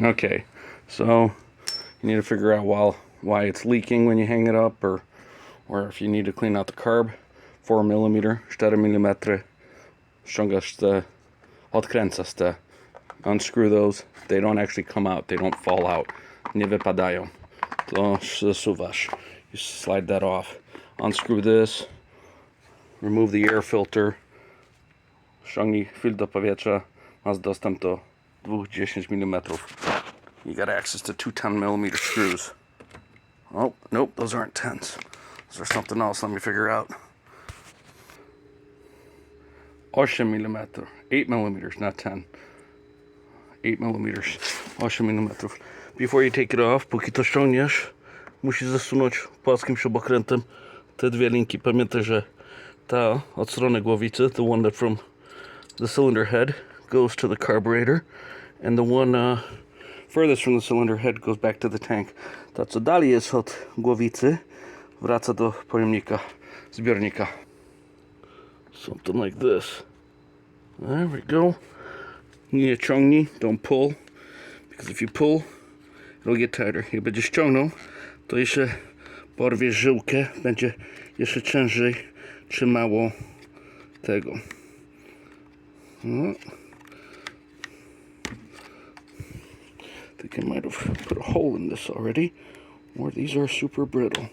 Okay, so you need to figure out why it's leaking when you hang it up, or if you need to clean out the carb. 4mm, 4mm, ściągasz te, odkręcasz te, unscrew those. They don't actually come out, they don't fall out, nie wypadają. To zsuwasz. You slide that off. Unscrew this, remove the air filter, ściągnij filtr do powietrza, masz dostęp do dwóch 10mm. You got access to two 10mm screws. Oh, nope, those aren't 10s. Is there something else? Let me figure out. 8mm, 8mm, not 10. 8mm, 8mm. Before you take it off, póki to ściągniesz, musisz zasunąć płaskim śrubokrętem te dwie linki. Pamiętaj, że ta od strony głowicy, the one that from the cylinder head goes to the carburetor, and the one furthest from the cylinder head goes back to the tank. Ta, co dalej jest od głowicy, wraca do pojemnika, zbiornika. Something like this. There we go. Nie ciągnij, don't pull, because if you pull, it'll get tighter. Jak będziesz ciągnął, to jeszcze porwiesz żyłkę, będzie jeszcze ciężej trzymało tego. I think I might have put a hole in this already, or these are super brittle.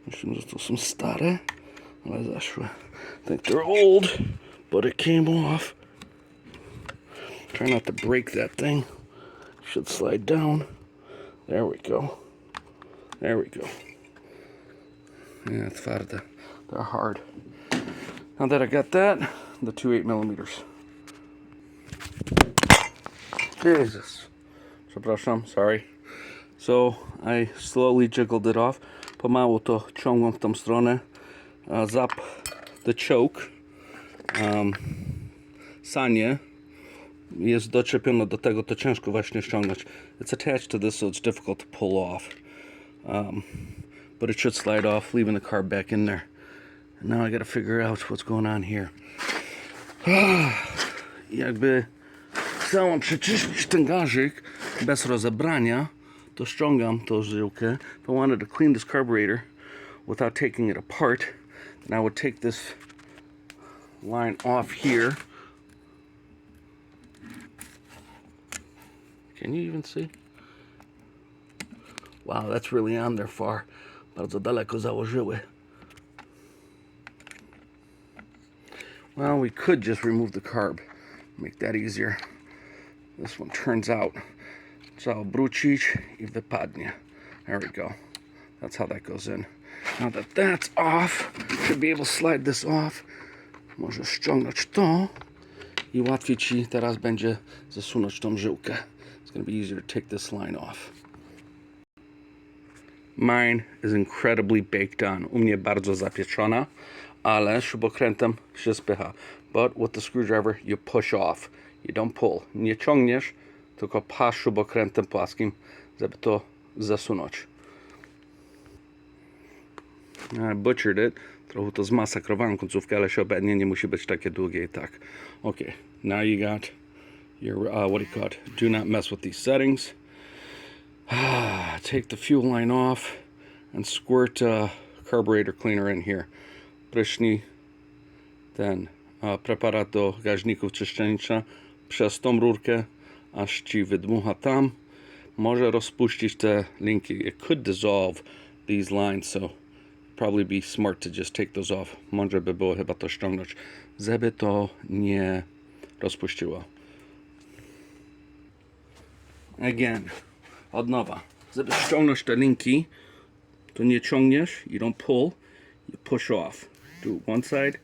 Myślę, że to są stare, ale zaszły. I think they're old, but it came off. Try not to break that thing. Should slide down. There we go. There we go. Yeah, twarde. They're hard. Now that I got that, the two 8mm. Jesus. Przepraszam, sorry. So I slowly jiggled it off. Pomału to ciągłem w tą stronę. Zap the choke. Sanie jest doczepione do tego, to ciężko właśnie ściągnąć. It's attached to this, so it's difficult to pull off. But it should slide off, leaving the carb back in there. And now I gotta figure out what's going on here. Jakby chciałem przeczyścić ten gazik bez rozebrania, to ściągam tą żyłkę. If I wanted to clean this carburetor without taking it apart, then I would take this line off here. Can you even see? Wow, that's really on there far. Bardzo daleko założyły. Well, we could just remove the carb, make that easier. This one turns out. Trzeba obrócić i wypadnie. There we go. That's how that goes in. Now that that's off, should be able to slide this off. Możesz ściągnąć to i łatwiej ci teraz będzie zasunąć tą żyłkę. It's going to be easier to take this line off. Mine is incredibly baked on. U mnie bardzo zapieczona, ale śrubokrętem się spycha. But with the screwdriver you push off. You don't pull. Nie ciągniesz, tylko pasz śrubokrętem płaskim, żeby to zasunąć. I butchered it. Trochę to zmasakrowałem końcówkę, ale się obecnie nie musi być takie długie i tak. Okay, now you got your, what do you call it? Do not mess with these settings. Take the fuel line off and squirt carburetor cleaner in here. Pryszni ten preparat do gaźników czyszczennicza przez tą rurkę, aż ci wydmucha tam. Może rozpuścić te linki. It could dissolve these lines, so probably be smart to just take those off. Mądrze by było chyba to ściągnąć, żeby to nie rozpuściło. Again, od nowa. Żeby ściągnąć te linki, to nie ciągniesz, you don't pull, you push off. Do it one side,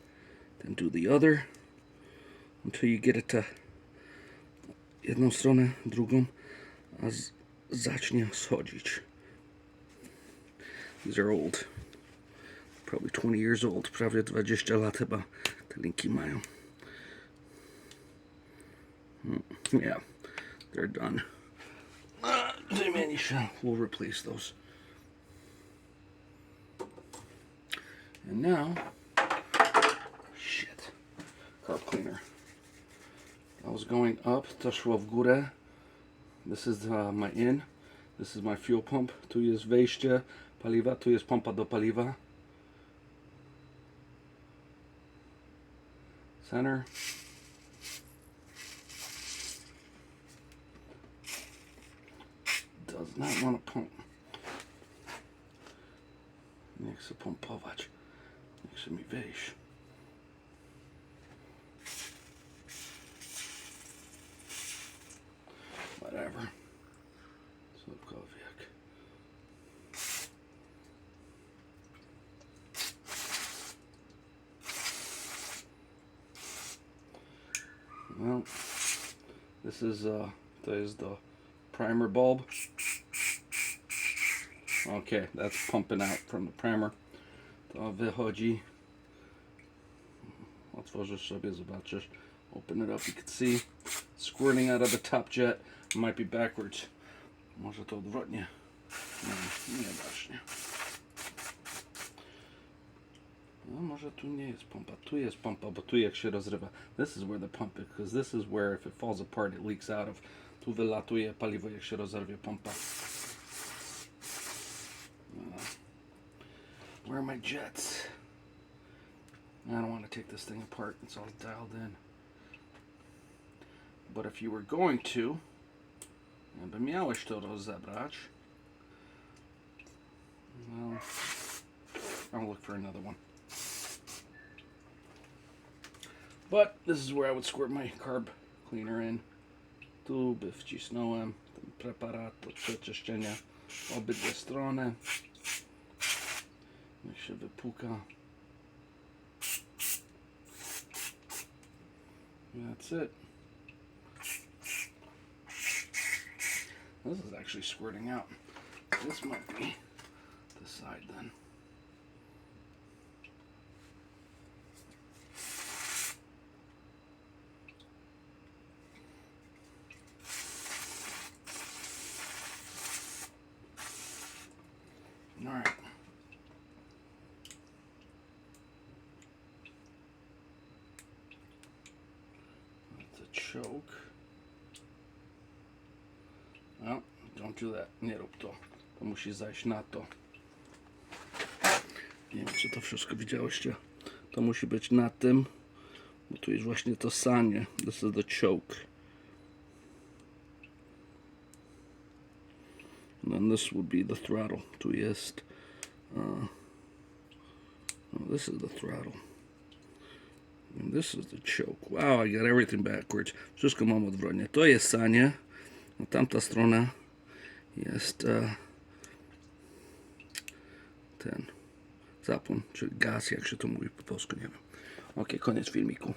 then do the other, until you get it to jedną stronę, drugą, a zacznie schodzić. These are old. Probably 20 years old. Prawie 20 lat chyba te linki mają. Yeah, they're done. Wymieni się. We'll replace those. And now, shit, carb cleaner. I was going up, to szło w górę. This is my in. This is my fuel pump. Tu jest wejście paliwa, tu jest pompa do paliwa. Center. Does not want to pump. Nie chcę pompować. Nie chce mi wyjść. Whatever. Cokolwiek. Well, this is to jest the primer bulb. Okay, that's pumping out from the primer. To wychodzi. Otworzysz sobie, zobaczysz. Open it up, you can see squirting out of the top jet. It might be backwards. Może to odwrotnie. Nie właśnie. No może tu nie jest pompa. Tu jest pompa, bo tu jak się rozrywa. This is where the pump is, because this is where if it falls apart it leaks out of. Tu wylatuje paliwo jak się rozerwie pompa. Where are my jets? I don't want to take this thing apart. It's all dialed in. But if you were going to, jakby miałeś to rozebrać, well, I'll look for another one. But this is where I would squirt my carb cleaner in. Tu by wcisnąłem ten preparat do przeczyszczenia obydwie strony. Niech się wypuka. That's it. This is actually squirting out. This might be the side then. All right. That's a choke. No, don't do that. Nie rób to. To musi zajść na to. Nie wiem, czy to wszystko widziałyście. To musi być na tym. Bo tu jest właśnie to sanie. This is the choke. And then this would be the throttle. Tu jest. This is the throttle. And this is the choke. Wow, I got everything backwards. Wszystko mam odwrotnie. To jest sanie. A tamta strona jest ten zapłon, czy gaz, jak się to mówi po polsku, nie wiem. Ok, koniec filmiku.